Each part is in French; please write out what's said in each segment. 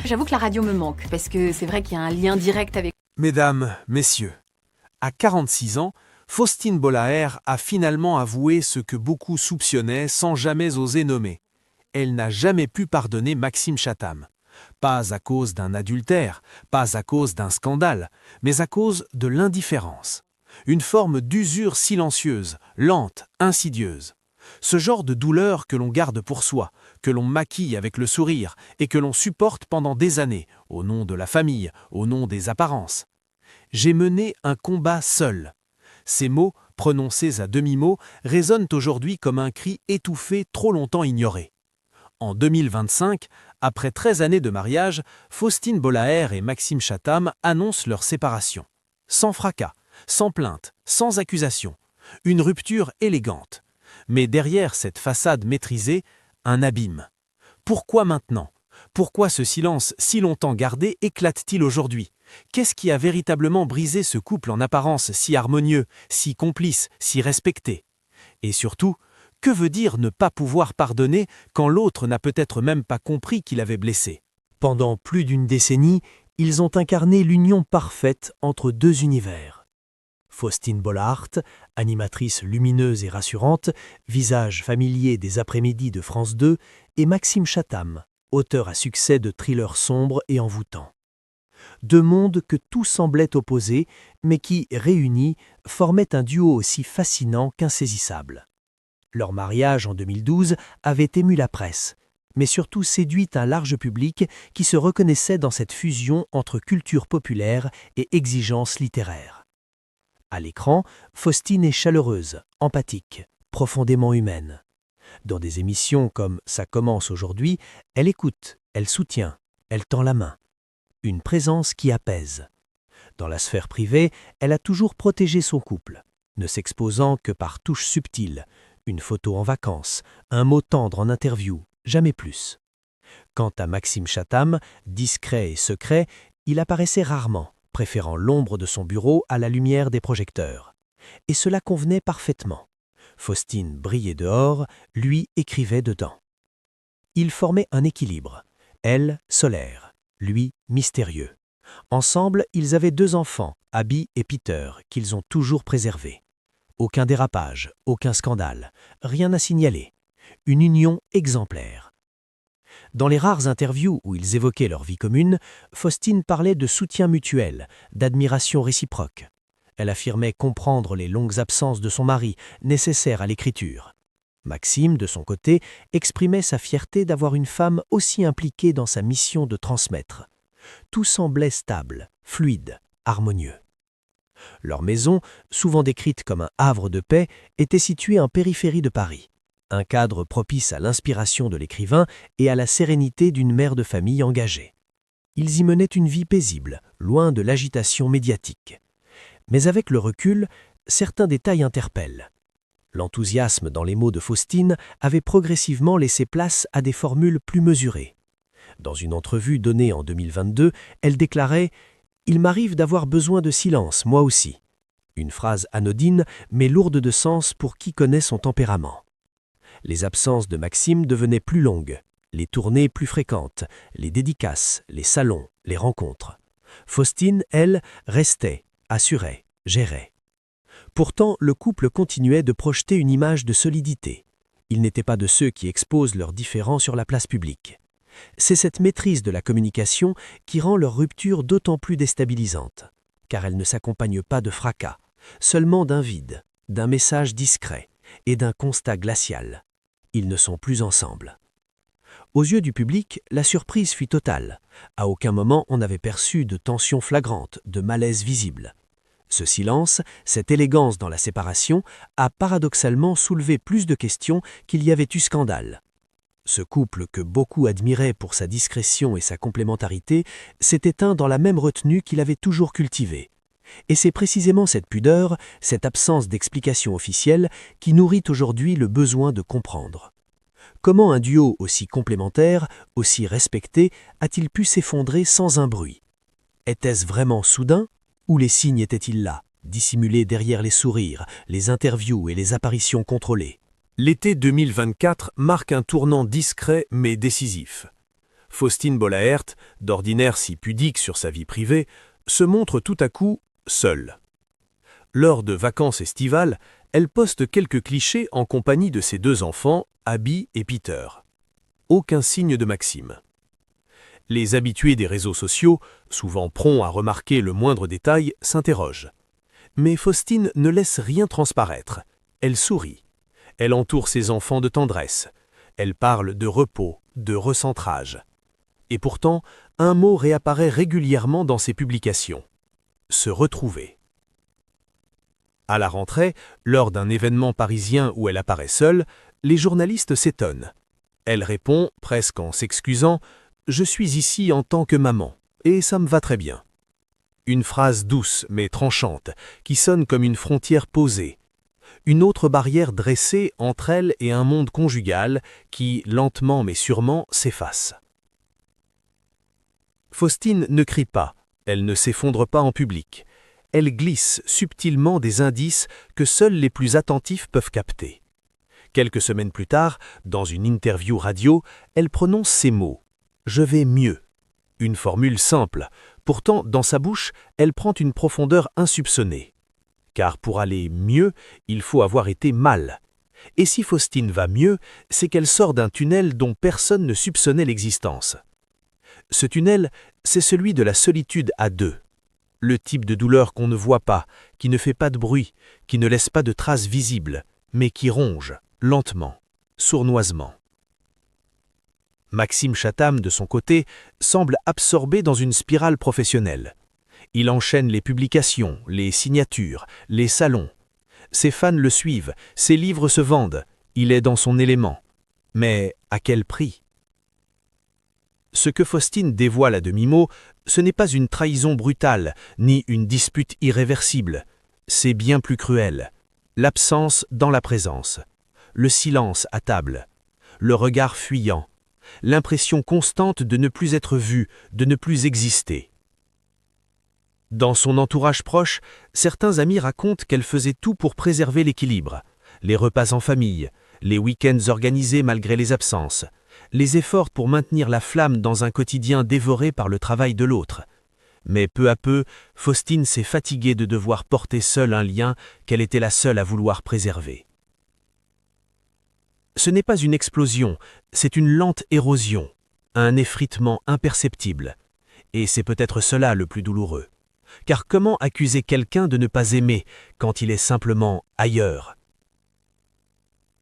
J'avoue que la radio me manque, parce que c'est vrai qu'il y a un lien direct avec... Mesdames, messieurs, à 46 ans, Faustine Bollaert a finalement avoué ce que beaucoup soupçonnaient sans jamais oser nommer. Elle n'a jamais pu pardonner Maxime Chatham. Pas à cause d'un adultère, pas à cause d'un scandale, mais à cause de l'indifférence. Une forme d'usure silencieuse, lente, insidieuse. Ce genre de douleur que l'on garde pour soi, que l'on maquille avec le sourire et que l'on supporte pendant des années, au nom de la famille, au nom des apparences. J'ai mené un combat seul. Ces mots, prononcés à demi-mot, résonnent aujourd'hui comme un cri étouffé trop longtemps ignoré. En 2025, après 13 années de mariage, Faustine Bollaert et Maxime Chatham annoncent leur séparation. Sans fracas, sans plainte, sans accusation. Une rupture élégante. Mais derrière cette façade maîtrisée, un abîme. Pourquoi maintenant ? Pourquoi ce silence si longtemps gardé éclate-t-il aujourd'hui ? Qu'est-ce qui a véritablement brisé ce couple en apparence si harmonieux, si complice, si respecté ? Et surtout, que veut dire ne pas pouvoir pardonner quand l'autre n'a peut-être même pas compris qu'il avait blessé ? Pendant plus d'une décennie, ils ont incarné l'union parfaite entre deux univers. Faustine Bollaert, animatrice lumineuse et rassurante, visage familier des après-midi de France 2, et Maxime Chatham, auteur à succès de thrillers sombres et envoûtants. Deux mondes que tout semblait opposer, mais qui, réunis, formaient un duo aussi fascinant qu'insaisissable. Leur mariage en 2012 avait ému la presse, mais surtout séduit un large public qui se reconnaissait dans cette fusion entre culture populaire et exigence littéraire. À l'écran, Faustine est chaleureuse, empathique, profondément humaine. Dans des émissions comme Ça commence aujourd'hui, elle écoute, elle soutient, elle tend la main. Une présence qui apaise. Dans la sphère privée, elle a toujours protégé son couple, ne s'exposant que par touches subtiles, une photo en vacances, un mot tendre en interview, jamais plus. Quant à Maxime Chatham, discret et secret, il apparaissait rarement, préférant l'ombre de son bureau à la lumière des projecteurs. Et cela convenait parfaitement. Faustine brillait dehors, lui écrivait dedans. Ils formaient un équilibre. Elle, solaire, lui, mystérieux. Ensemble, ils avaient deux enfants, Abby et Peter, qu'ils ont toujours préservés. Aucun dérapage, aucun scandale, rien à signaler. Une union exemplaire. Dans les rares interviews où ils évoquaient leur vie commune, Faustine parlait de soutien mutuel, d'admiration réciproque. Elle affirmait comprendre les longues absences de son mari, nécessaires à l'écriture. Maxime, de son côté, exprimait sa fierté d'avoir une femme aussi impliquée dans sa mission de transmettre. Tout semblait stable, fluide, harmonieux. Leur maison, souvent décrite comme un havre de paix, était située en périphérie de Paris. Un cadre propice à l'inspiration de l'écrivain et à la sérénité d'une mère de famille engagée. Ils y menaient une vie paisible, loin de l'agitation médiatique. Mais avec le recul, certains détails interpellent. L'enthousiasme dans les mots de Faustine avait progressivement laissé place à des formules plus mesurées. Dans une entrevue donnée en 2022, elle déclarait « Il m'arrive d'avoir besoin de silence, moi aussi ». Une phrase anodine, mais lourde de sens pour qui connaît son tempérament. Les absences de Maxime devenaient plus longues, les tournées plus fréquentes, les dédicaces, les salons, les rencontres. Faustine, elle, restait, assurait, gérait. Pourtant, le couple continuait de projeter une image de solidité. Ils n'étaient pas de ceux qui exposent leurs différends sur la place publique. C'est cette maîtrise de la communication qui rend leur rupture d'autant plus déstabilisante, car elle ne s'accompagne pas de fracas, seulement d'un vide, d'un message discret et d'un constat glacial. Ils ne sont plus ensemble. Aux yeux du public, la surprise fut totale. À aucun moment on n'avait perçu de tension flagrante, de malaise visible. Ce silence, cette élégance dans la séparation, a paradoxalement soulevé plus de questions qu'il y avait eu scandale. Ce couple que beaucoup admiraient pour sa discrétion et sa complémentarité s'est éteint dans la même retenue qu'il avait toujours cultivée. Et c'est précisément cette pudeur, cette absence d'explication officielle qui nourrit aujourd'hui le besoin de comprendre. Comment un duo aussi complémentaire, aussi respecté, a-t-il pu s'effondrer sans un bruit ? Était-ce vraiment soudain ? Ou les signes étaient-ils là, dissimulés derrière les sourires, les interviews et les apparitions contrôlées ? L'été 2024 marque un tournant discret mais décisif. Faustine Bollaert, d'ordinaire si pudique sur sa vie privée, se montre tout à coup seule. Lors de vacances estivales, elle poste quelques clichés en compagnie de ses 2 enfants, Abby et Peter. Aucun signe de Maxime. Les habitués des réseaux sociaux, souvent prompts à remarquer le moindre détail, s'interrogent. Mais Faustine ne laisse rien transparaître. Elle sourit. Elle entoure ses enfants de tendresse. Elle parle de repos, de recentrage. Et pourtant, un mot réapparaît régulièrement dans ses publications. Se retrouver. À la rentrée, lors d'un événement parisien où elle apparaît seule, les journalistes s'étonnent. Elle répond, presque en s'excusant, « Je suis ici en tant que maman, et ça me va très bien ». Une phrase douce mais tranchante, qui sonne comme une frontière posée. Une autre barrière dressée entre elle et un monde conjugal qui, lentement mais sûrement, s'efface. Faustine ne crie pas, elle ne s'effondre pas en public. Elle glisse subtilement des indices que seuls les plus attentifs peuvent capter. Quelques semaines plus tard, dans une interview radio, elle prononce ces mots « Je vais mieux ». Une formule simple, pourtant dans sa bouche, elle prend une profondeur insoupçonnée. Car pour aller mieux, il faut avoir été mal. Et si Faustine va mieux, c'est qu'elle sort d'un tunnel dont personne ne soupçonnait l'existence. Ce tunnel, c'est celui de la solitude à 2. Le type de douleur qu'on ne voit pas, qui ne fait pas de bruit, qui ne laisse pas de traces visibles, mais qui ronge, lentement, sournoisement. Maxime Chatham, de son côté, semble absorbé dans une spirale professionnelle. Il enchaîne les publications, les signatures, les salons. Ses fans le suivent, ses livres se vendent, il est dans son élément. Mais à quel prix ? Ce que Faustine dévoile à demi-mot, ce n'est pas une trahison brutale, ni une dispute irréversible. C'est bien plus cruel. L'absence dans la présence. Le silence à table. Le regard fuyant. L'impression constante de ne plus être vue, de ne plus exister. Dans son entourage proche, certains amis racontent qu'elle faisait tout pour préserver l'équilibre. Les repas en famille, les week-ends organisés malgré les absences, les efforts pour maintenir la flamme dans un quotidien dévoré par le travail de l'autre. Mais peu à peu, Faustine s'est fatiguée de devoir porter seule un lien qu'elle était la seule à vouloir préserver. Ce n'est pas une explosion, c'est une lente érosion, un effritement imperceptible. Et c'est peut-être cela le plus douloureux. Car comment accuser quelqu'un de ne pas aimer quand il est simplement ailleurs ?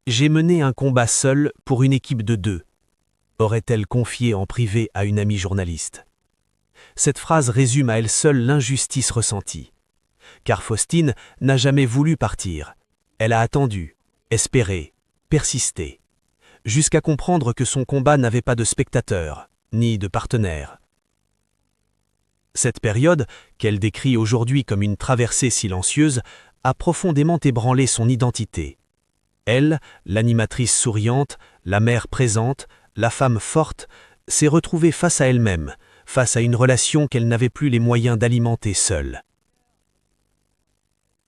J'ai mené un combat seul pour une équipe de 2, aurait-elle confié en privé à une amie journaliste. Cette phrase résume à elle seule l'injustice ressentie. Car Faustine n'a jamais voulu partir. Elle a attendu, espéré, persisté, jusqu'à comprendre que son combat n'avait pas de spectateurs, ni de partenaires. Cette période, qu'elle décrit aujourd'hui comme une traversée silencieuse, a profondément ébranlé son identité. Elle, l'animatrice souriante, la mère présente, la femme forte, s'est retrouvée face à elle-même, face à une relation qu'elle n'avait plus les moyens d'alimenter seule.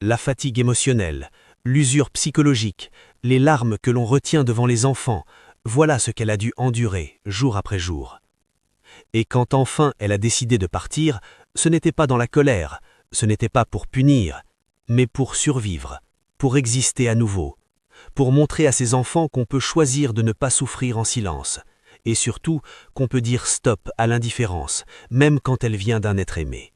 La fatigue émotionnelle, l'usure psychologique, les larmes que l'on retient devant les enfants, voilà ce qu'elle a dû endurer jour après jour. Et quand enfin elle a décidé de partir, ce n'était pas dans la colère, ce n'était pas pour punir, mais pour survivre, pour exister à nouveau, pour montrer à ses enfants qu'on peut choisir de ne pas souffrir en silence, et surtout qu'on peut dire stop à l'indifférence, même quand elle vient d'un être aimé.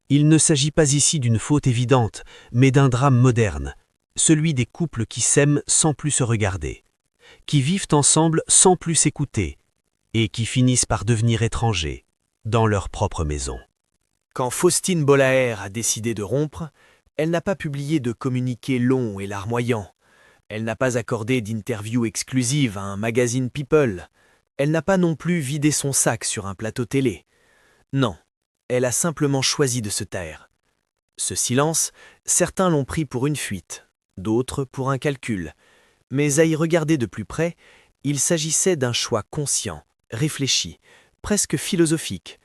Il ne s'agit pas ici d'une faute évidente, mais d'un drame moderne, celui des couples qui s'aiment sans plus se regarder, qui vivent ensemble sans plus s'écouter, et qui finissent par devenir étrangers, dans leur propre maison. Quand Faustine Bollaert a décidé de rompre, elle n'a pas publié de communiqué long et larmoyant. Elle n'a pas accordé d'interview exclusive à un magazine People. Elle n'a pas non plus vidé son sac sur un plateau télé. Non, elle a simplement choisi de se taire. Ce silence, certains l'ont pris pour une fuite, d'autres pour un calcul. Mais à y regarder de plus près, il s'agissait d'un choix conscient, réfléchi, presque philosophique,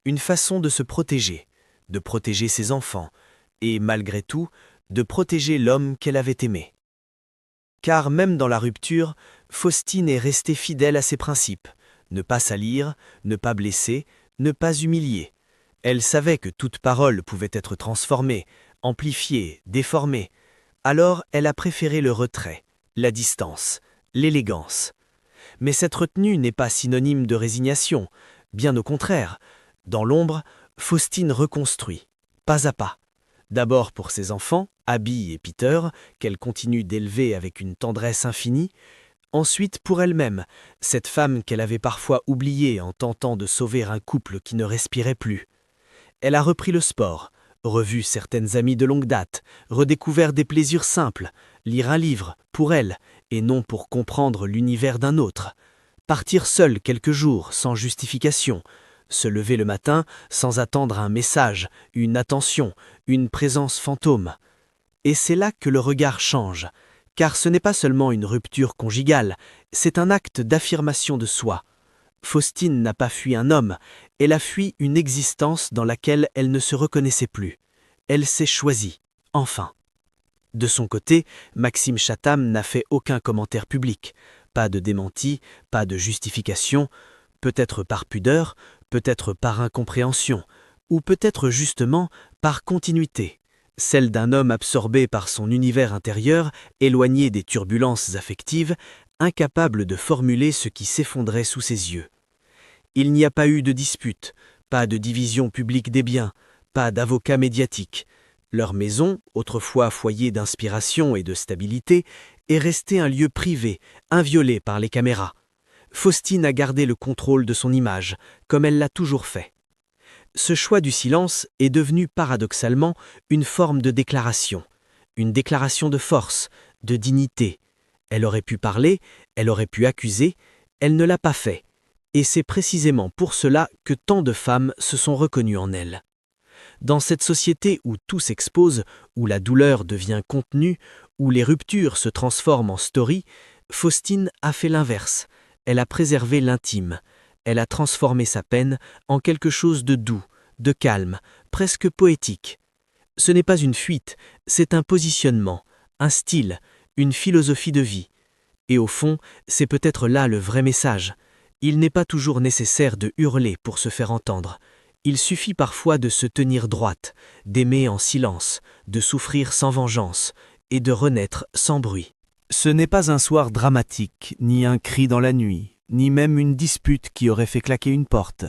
une façon de se protéger, de protéger ses enfants, et malgré tout, de protéger l'homme qu'elle avait aimé. Car même dans la rupture, Faustine est restée fidèle à ses principes, Ne pas salir, ne pas blesser, ne pas humilier. Elle savait que toute parole pouvait être transformée, amplifiée, déformée. Alors elle a préféré le retrait, la distance, l'élégance. Mais cette retenue n'est pas synonyme de résignation, bien au contraire. Dans l'ombre, Faustine reconstruit, pas à pas. D'abord pour ses enfants, Abby et Peter, qu'elle continue d'élever avec une tendresse infinie. Ensuite pour elle-même, cette femme qu'elle avait parfois oubliée en tentant de sauver un couple qui ne respirait plus. Elle a repris le sport, revu certaines amies de longue date, redécouvert des plaisirs simples, lire un livre, pour elle, et non pour comprendre l'univers d'un autre. Partir seule quelques jours, sans justification. Se lever le matin sans attendre un message, une attention, une présence fantôme. Et c'est là que le regard change, car ce n'est pas seulement une rupture conjugale, c'est un acte d'affirmation de soi. Faustine n'a pas fui un homme, elle a fui une existence dans laquelle elle ne se reconnaissait plus. Elle s'est choisie, enfin. De son côté, Maxime Chatham n'a fait aucun commentaire public. Pas de démenti, pas de justification, peut-être par pudeur, peut-être par incompréhension, ou peut-être justement par continuité, celle d'un homme absorbé par son univers intérieur, éloigné des turbulences affectives, incapable de formuler ce qui s'effondrait sous ses yeux. Il n'y a pas eu de dispute, pas de division publique des biens, pas d'avocat médiatique. Leur maison, autrefois foyer d'inspiration et de stabilité, est restée un lieu privé, inviolé par les caméras. Faustine a gardé le contrôle de son image, comme elle l'a toujours fait. Ce choix du silence est devenu paradoxalement une forme de déclaration, une déclaration de force, de dignité. Elle aurait pu parler, elle aurait pu accuser, elle ne l'a pas fait. Et c'est précisément pour cela que tant de femmes se sont reconnues en elle. Dans cette société où tout s'expose, où la douleur devient contenu, où les ruptures se transforment en story, Faustine a fait l'inverse. Elle a préservé l'intime. Elle a transformé sa peine en quelque chose de doux, de calme, presque poétique. Ce n'est pas une fuite, c'est un positionnement, un style, une philosophie de vie. Et au fond, c'est peut-être là le vrai message. Il n'est pas toujours nécessaire de hurler pour se faire entendre. Il suffit parfois de se tenir droite, d'aimer en silence, de souffrir sans vengeance et de renaître sans bruit. Ce n'est pas un soir dramatique, ni un cri dans la nuit, ni même une dispute qui aurait fait claquer une porte.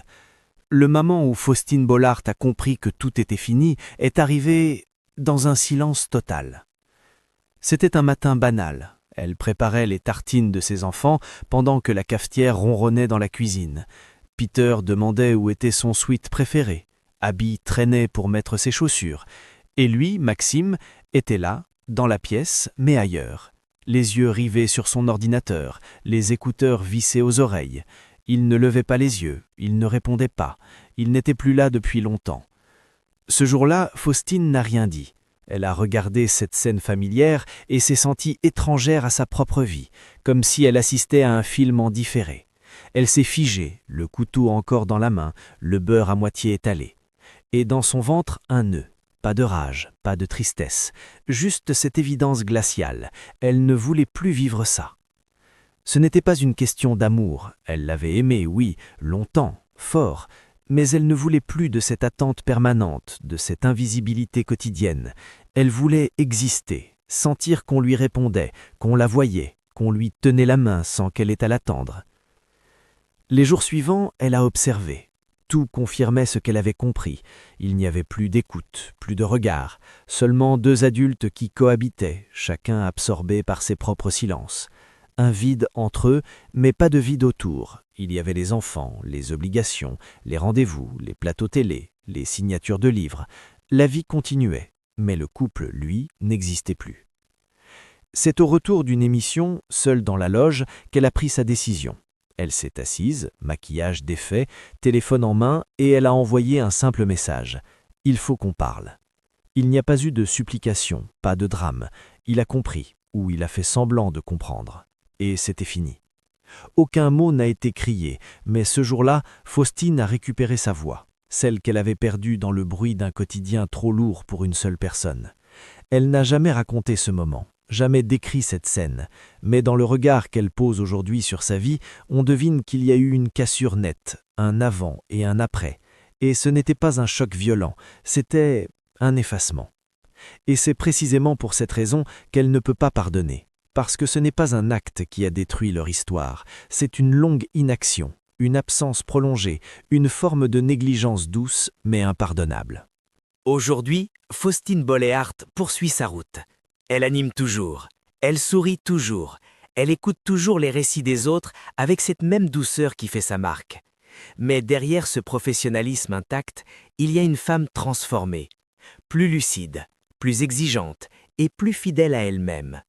Le moment où Faustine Bollaert a compris que tout était fini est arrivé dans un silence total. C'était un matin banal. Elle préparait les tartines de ses enfants pendant que la cafetière ronronnait dans la cuisine. Peter demandait où était son sweat préféré. Abby traînait pour mettre ses chaussures. Et lui, Maxime, était là, dans la pièce, mais ailleurs. Les yeux rivés sur son ordinateur, les écouteurs vissés aux oreilles. Il ne levait pas les yeux, il ne répondait pas. Il n'était plus là depuis longtemps. Ce jour-là, Faustine n'a rien dit. Elle a regardé cette scène familière et s'est sentie étrangère à sa propre vie, comme si elle assistait à un film en différé. Elle s'est figée, le couteau encore dans la main, le beurre à moitié étalé. Et dans son ventre, un nœud. Pas de rage, pas de tristesse, juste cette évidence glaciale. Elle ne voulait plus vivre ça. Ce n'était pas une question d'amour. Elle l'avait aimé, oui, longtemps, fort, mais elle ne voulait plus de cette attente permanente, de cette invisibilité quotidienne. Elle voulait exister, sentir qu'on lui répondait, qu'on la voyait, qu'on lui tenait la main sans qu'elle ait à l'attendre. Les jours suivants, elle a observé. Tout confirmait ce qu'elle avait compris. Il n'y avait plus d'écoute, plus de regard, seulement deux adultes qui cohabitaient, chacun absorbé par ses propres silences. Un vide entre eux, mais pas de vide autour. Il y avait les enfants, les obligations, les rendez-vous, les plateaux télé, les signatures de livres. La vie continuait, mais le couple, lui, n'existait plus. C'est au retour d'une émission, seule dans la loge, qu'elle a pris sa décision. Elle s'est assise, maquillage défait, téléphone en main, et elle a envoyé un simple message. « Il faut qu'on parle ». Il n'y a pas eu de supplication, pas de drame. Il a compris, ou il a fait semblant de comprendre. Et c'était fini. Aucun mot n'a été crié, mais ce jour-là, Faustine a récupéré sa voix, celle qu'elle avait perdue dans le bruit d'un quotidien trop lourd pour une seule personne. Elle n'a jamais raconté ce moment, jamais décrit cette scène, mais dans le regard qu'elle pose aujourd'hui sur sa vie, on devine qu'il y a eu une cassure nette, un avant et un après. Et ce n'était pas un choc violent, c'était un effacement. Et c'est précisément pour cette raison qu'elle ne peut pas pardonner, parce que ce n'est pas un acte qui a détruit leur histoire, c'est une longue inaction, une absence prolongée, une forme de négligence douce mais impardonnable. Aujourd'hui, Faustine Bollaert poursuit sa route. Elle anime toujours, elle sourit toujours, elle écoute toujours les récits des autres avec cette même douceur qui fait sa marque. Mais derrière ce professionnalisme intact, il y a une femme transformée, plus lucide, plus exigeante et plus fidèle à elle-même.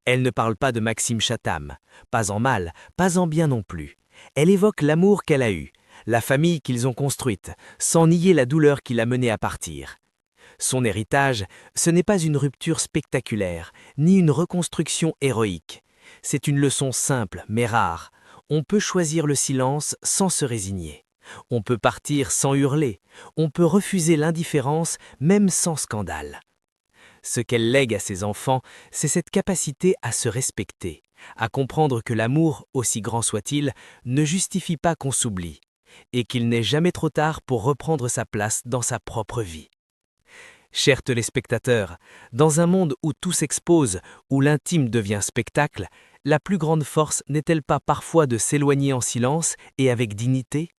Elle ne parle pas de Maxime Chatham, pas en mal, pas en bien non plus. Elle évoque l'amour qu'elle a eu, la famille qu'ils ont construite, sans nier la douleur qui l'a menée à partir. Son héritage, ce n'est pas une rupture spectaculaire, ni une reconstruction héroïque. C'est une leçon simple mais rare. On peut choisir le silence sans se résigner. On peut partir sans hurler. On peut refuser l'indifférence même sans scandale. Ce qu'elle lègue à ses enfants, c'est cette capacité à se respecter, à comprendre que l'amour, aussi grand soit-il, ne justifie pas qu'on s'oublie, et qu'il n'est jamais trop tard pour reprendre sa place dans sa propre vie. Chers téléspectateurs, dans un monde où tout s'expose, où l'intime devient spectacle, la plus grande force n'est-elle pas parfois de s'éloigner en silence et avec dignité ?